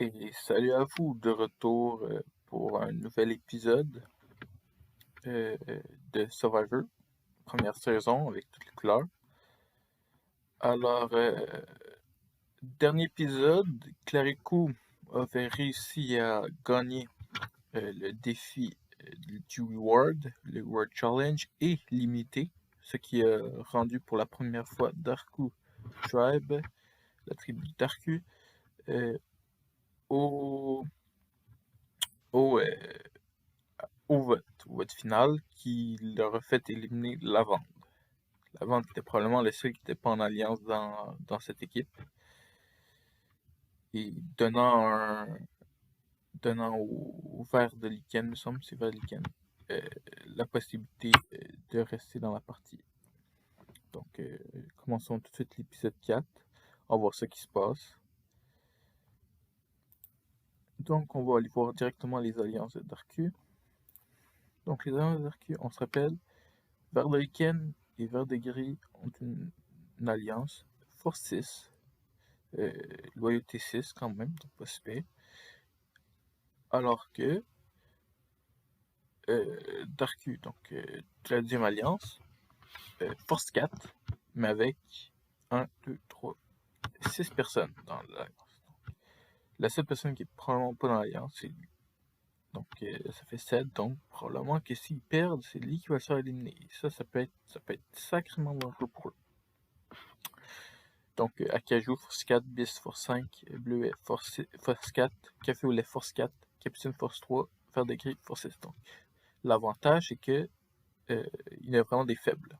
Et salut à vous, de retour pour un nouvel épisode euh, de Survivor, première saison avec toutes les couleurs. Alors, dernier épisode, Clarico avait réussi à gagner le défi du Reward, le Reward Challenge, et limité, ce qui a rendu pour la première fois Darku Tribe, la tribu de Darku, euh, au, au, euh, au vote final qui leur a fait éliminer Lavande. Lavande était probablement le seul qui n'était pas en alliance dans cette équipe. Et donnant au Vert de Lycan, il me semble, c'est Vert de Lycan, la possibilité de rester dans la partie. Donc, commençons tout de suite l'épisode 4. On va voir ce qui se passe. Donc, on va aller voir directement les alliances de Darku. Donc, les alliances de Darku, on se rappelle, Vert de Lycan et Vert de Gris ont une alliance. Force 6, loyauté 6 quand même, donc pas super. Alors que Darku, donc la deuxième alliance, Force 4, mais avec 1, 2, 3, 6 personnes dans l'alliance. La seule personne qui est probablement pas dans l'alliance, c'est lui. Donc ça fait 7, donc probablement que s'ils perdent, c'est lui qui va se faire éliminer. Et ça peut être sacrément dangereux pour eux. Donc Akaju, Force 4, Bis, Force 5, Bleuet, Force 4, Café au lait, Force 4, Capucine, Force 3, Fer de Gris, Force 6. Donc l'avantage, c'est que il y a vraiment des faibles.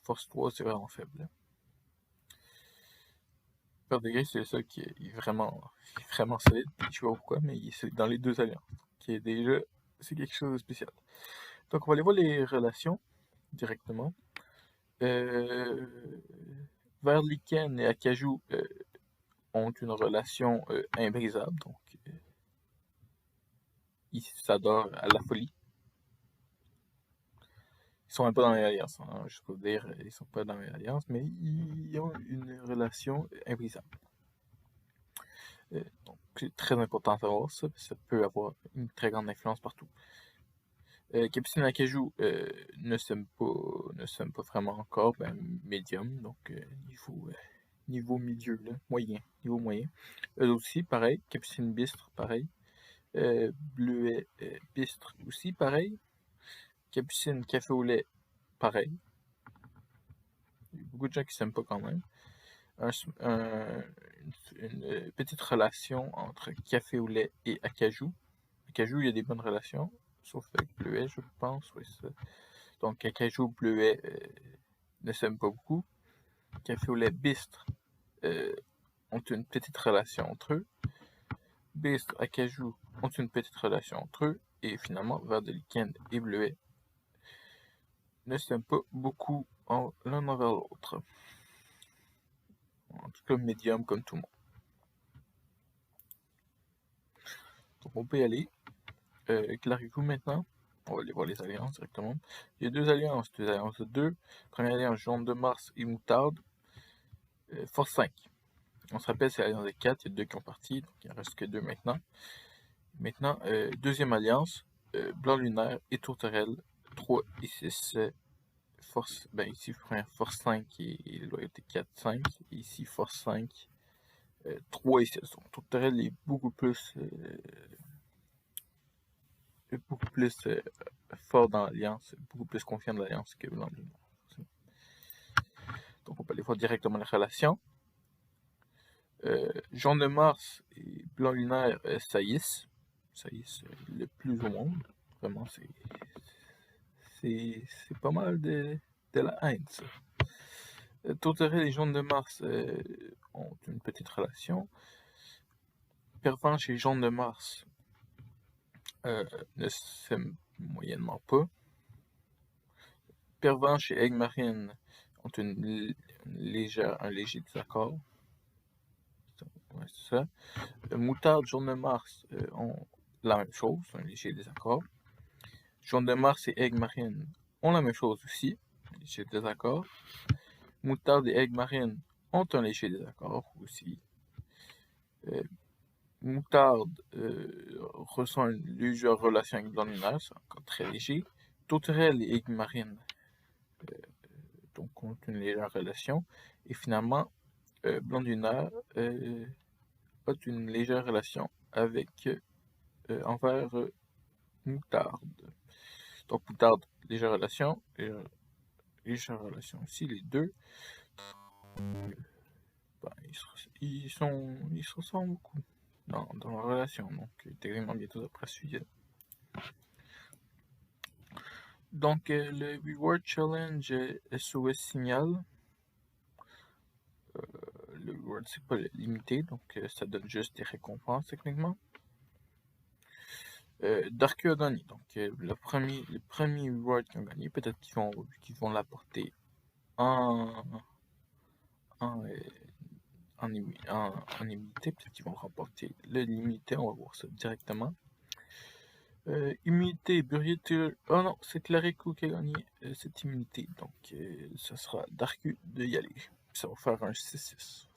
Force 3, c'est vraiment faible. Fer de Gris, c'est le seul qui est vraiment solide. Je sais pas pourquoi, mais il est dans les deux alliances. Qui est déjà, c'est quelque chose de spécial. Donc on va aller voir les relations directement. Vers Lycan et Akaju ont une relation imbrisable, donc ils s'adorent à la folie. Ils sont même pas dans l'alliance, hein, je peux dire, ils sont pas dans l'alliance, mais ils ont une relation imbrisable. Donc c'est très important à savoir ça, parce que ça peut avoir une très grande influence partout. Capucine Akaju ne s'aime pas vraiment encore, ben médium, donc niveau milieu, là, niveau moyen. Eux aussi, pareil, Capucine Bistre, pareil. Bleuet Bistre aussi, pareil. Capucine Café au lait, pareil. Il y a beaucoup de gens qui s'aiment pas quand même. Une petite relation entre Café au lait et Akaju. Akaju, il y a des bonnes relations, sauf avec Bleuet, je pense. Oui, ça. Donc, Akaju et Bleuet ne s'aiment pas beaucoup. Café au lait Bistre ont une petite relation entre eux. Bistre, Akaju ont une petite relation entre eux. Et finalement, Vert de Lycan et Bleuet ne s'aiment pas beaucoup l'un envers l'autre. En tout cas, médium comme tout le monde. Donc, on peut y aller. Clarico maintenant. On va aller voir les alliances directement. Il y a deux alliances de 2. Première alliance, Jaune de Mars et Moutarde. Force 5. On se rappelle, c'est l'alliance de 4. Il y a 2 qui ont parti, donc il ne reste que 2 maintenant. Maintenant, deuxième alliance, Blanc Lunaire et Tourterelle. 3 et 6. Force, ben ici, Force 5 et Loyauté 4, 5. Et ici, Force 5, 3 et 6. Donc, Tourterelle est beaucoup plus fort dans l'alliance, beaucoup plus confiant de l'alliance que Blanc Lunaire. Donc on peut aller voir directement les relations. Jaune de Mars et Blanc Lunaire saillissent le plus au monde. Vraiment, c'est pas mal de la haine, ça. Tourterelle et Jaune de Mars ont une petite relation. Pervenche et Jaune de Mars ne s'aiment moyennement pas. Pervenche et Aigle Marine ont un léger désaccord. Ouais, c'est ça. Moutarde, Jaune de Mars ont la même chose, un léger désaccord. Jaune de Mars et Aigle Marine ont la même chose aussi, un léger désaccord. Moutarde et Aigle Marine ont un léger désaccord aussi. Moutarde ressent une légère relation avec Blanc Lunaire, c'est encore très léger. Tourterelle et Aiguille Marine donc ont une légère relation. Et finalement, Blanc Lunaire a une légère relation avec envers Moutarde. Donc Moutarde, légère relation, légère relation aussi, les deux. Ben, ils se ressemblent beaucoup dans leur relation, donc techniquement bientôt après suivi. Donc le Reward Challenge SOS Signal, le reward c'est pas limité, donc ça donne juste des récompenses techniquement. Darku a gagné, donc le premier reward qu'ils ont gagné, peut-être qu'ils vont l'apporter en immunité, peut-être qu'ils vont remporter le limité, on va voir ça directement. Immunité, Burriture. Oh non, c'est Clarico qui a gagné cette immunité. Donc, ça sera Darku de y aller. Ça va faire un 6-6.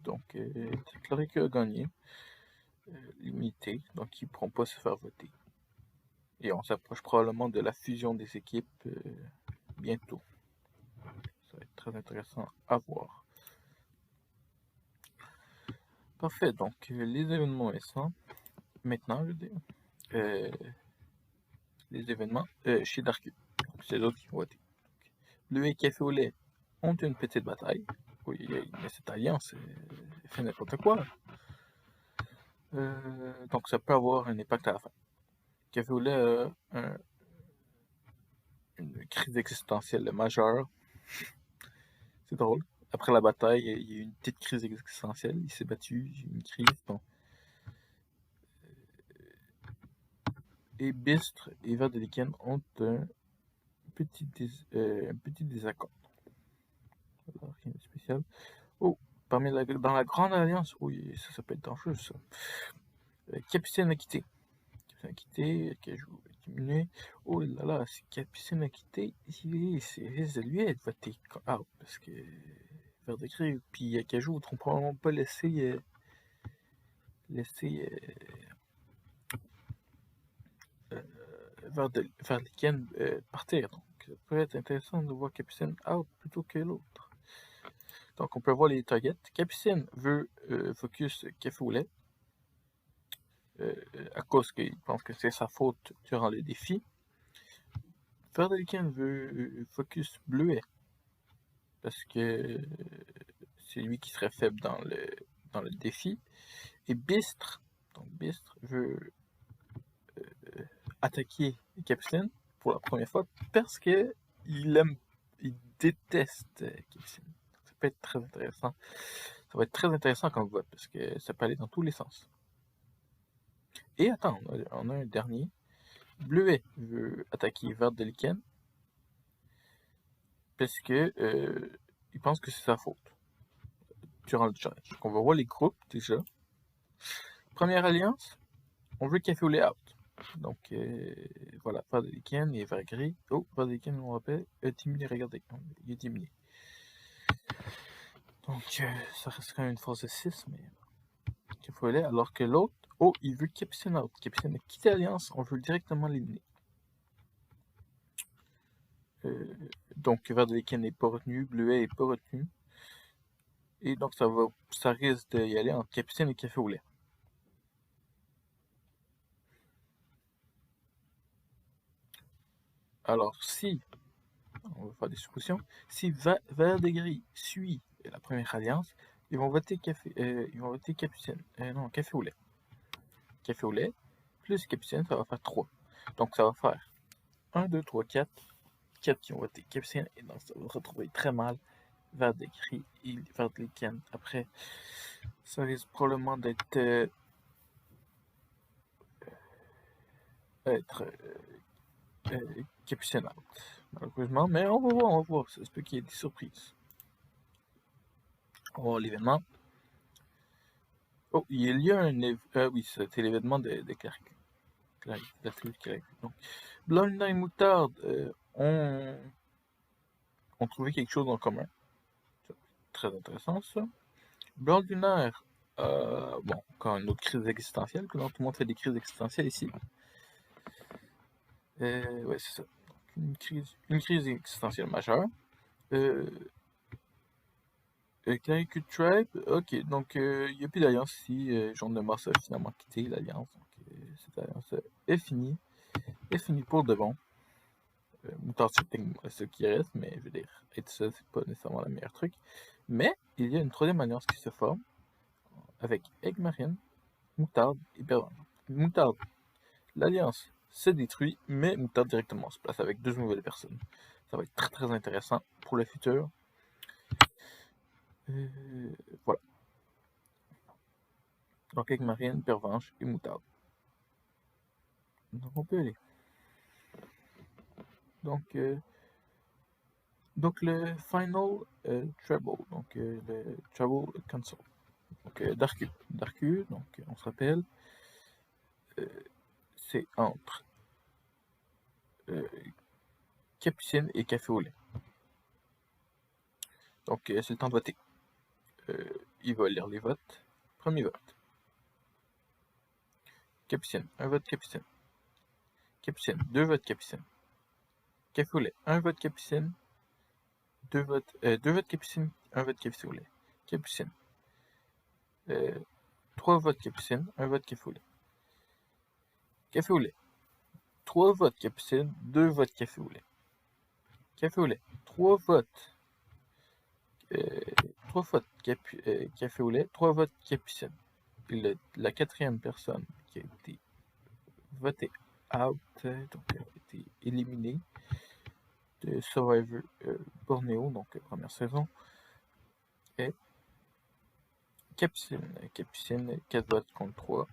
Donc, Clarico a gagné l'immunité. Donc, ils ne pourront pas se faire voter. Et on s'approche probablement de la fusion des équipes bientôt. Ça va être très intéressant à voir. Parfait. Donc, les événements récents. Maintenant, je veux dire. Les événements chez Darku. C'est l'autre qui vont voter. Le et Café au lait ont une petite bataille. Oui, mais cette alliance fait n'importe quoi. Donc ça peut avoir un impact à la fin. Café au lait a une crise existentielle majeure. C'est drôle. Après la bataille, il y a eu une petite crise existentielle. Il s'est battu, il y a eu une crise. Bon. Et Bistre et Vert de Lichen ont un petit désaccord. Alors, rien de spécial. Oh, dans la Grande Alliance, oui, ça peut être dangereux, ça. Capucine a quitté. Capucine a quitté, Cajou a diminué. Oh là là, si Capucine a quitté, c'est risque de lui être voté out, parce que Vert de Gris, puis Cajou ne vont probablement pas laisser Vert de Lichen partir. Donc, ça peut être intéressant de voir Capucine out plutôt que l'autre. Donc, on peut voir les targets. Capucine veut focus Café au lait. À cause qu'il pense que c'est sa faute durant le défi. Ferdinand veut focus Bleuet parce que c'est lui qui serait faible dans le défi. Et Bistre, donc Bistre veut attaquer Capucine pour la première fois parce que il déteste Capucine. Ça peut être très intéressant. Ça va être très intéressant comme vote parce que ça peut aller dans tous les sens. Et attends, on a un dernier. Bleuet veut attaquer Vert de Lichen parce que il pense que c'est sa faute durant le challenge. Donc on va voir les groupes déjà. Première alliance, on veut Café au lait out. Donc voilà, Vert de Lichen et Vert gris. Oh, Vert de Lichen, on rappelle, diminué, regardez, il est diminué. Donc ça reste quand même une force de 6, mais Café au lait, alors que l'autre, oh, il veut Capucine out. Capucine a quitté l'alliance, on veut directement l'éliminer. Donc Vert de Lichen n'est pas retenu, Bleuet n'est pas retenu. Et donc ça risque d'y aller entre Capucine et Café au lait. Alors si, on va faire des suppositions, si Vert de Gris suit la première alliance, ils vont voter Capucine. Non, Café au lait. Café au lait, plus Capucine, ça va faire 3. Donc ça va faire 1, 2, 3, 4. 4 qui ont voté Capucine, et donc ça va se retrouver très mal. Vert de Gris et Vert de Lichen. Après, ça risque probablement d'être Capucine out, malheureusement, mais on va voir, ça se peut qu'il y ait des surprises. On va voir l'événement. Oh, il y a un oui, c'était l'événement de Clark. La tribu Clark. Donc, Blonde et Moutarde ont trouvé quelque chose en commun. Très intéressant, ça. Blanc Lunaire Bon, encore une autre crise existentielle, que tout le monde fait des crises existentielles ici. Ouais, c'est ça. Une crise existentielle majeure. Euh, Clerical Tribe, ok, donc il n'y a plus d'alliance ici. Jaune de Mars a finalement quitté l'alliance, donc cette alliance est finie. Est finie pour de bon. Moutarde, c'est ce qui reste, mais je veux dire, être seul, c'est pas nécessairement le meilleur truc. Mais il y a une troisième alliance qui se forme avec Egg Marine, Moutarde et Pervenche. Moutarde, l'alliance se détruit, mais Moutarde directement se place avec deux nouvelles personnes. Ça va être très très intéressant pour le futur. Voilà. Donc Egg Marine, Pervenche et Moutarde. Donc on peut aller. Donc le Final Treble, donc le Treble Console. Donc Darku, donc on se rappelle, c'est entre Capucine et Café au lait. Donc c'est le temps de voter. Il va lire les votes. Premier vote. Capucine, un vote Capucine. Capucine, deux votes Capucine. Café au lait, un vote Capucine. Deux votes Capucine, un vote Café au lait. Capucine. Trois votes Capucine, un vote Café au lait. Café au lait. 3 votes Capucine, 2 votes Café au lait. Café au lait, 3 votes. 3 votes Café au lait, 3 votes Capucine. Et la quatrième personne qui a été votée out, donc a été éliminée de Survivor Bornéo, donc première saison, est Capucine. Capucine, 4 votes contre 3.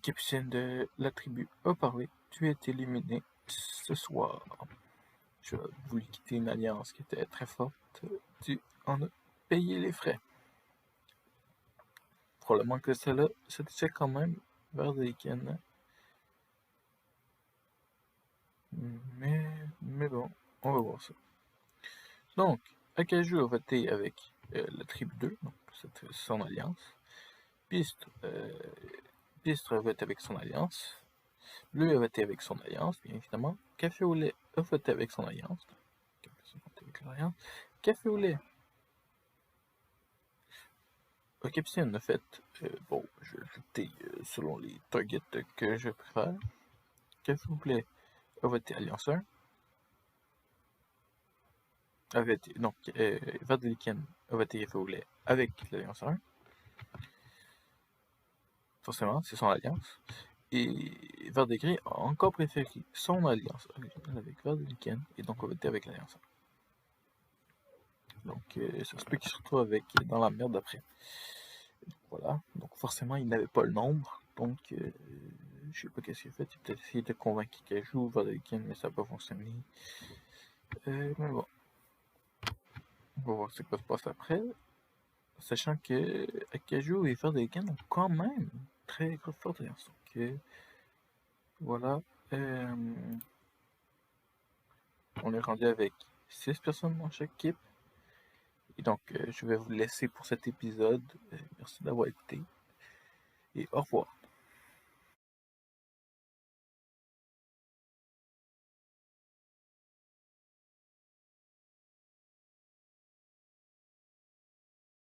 Capucine de la tribu a parlé. Tu es éliminé ce soir. Tu as voulu quitter une alliance qui était très forte. Tu en as payé les frais. Probablement que cela se touchait quand même vers des week-ends. Mais bon, on va voir ça. Donc, Akaju a voté avec la tribu 2, donc c'est son alliance. Pistre a voté avec son alliance. Bleu a voté avec son alliance, bien évidemment. Café au lait a voté avec son alliance. Café au lait. Capucine a fait, bon, je vais ajouter selon les targets que je préfère. Café au lait a voté Alliance 1. Donc, Verdeliken a voté Café au lait avec l'Alliance 1. Forcément, c'est son alliance. Et Verdegris a encore préféré son alliance originale avec Verdeliken et donc a voté avec l'Alliance 1. Donc, ça se peut qu'il se retrouve dans la merde après. Voilà. Donc, forcément, il n'avait pas le nombre. Donc, je sais pas qu'est-ce qu'il a fait. Il a peut-être essayé de convaincre Kajou, Verdeliken, mais ça n'a pas fonctionné. Mais bon. On va voir ce qui va se passer après. Sachant que Akaju et Verdeliken ont quand même très forte alliance. Donc, voilà. On est rendu avec 6 personnes dans chaque équipe. Et donc, je vais vous laisser pour cet épisode. Merci d'avoir écouté. Et au revoir.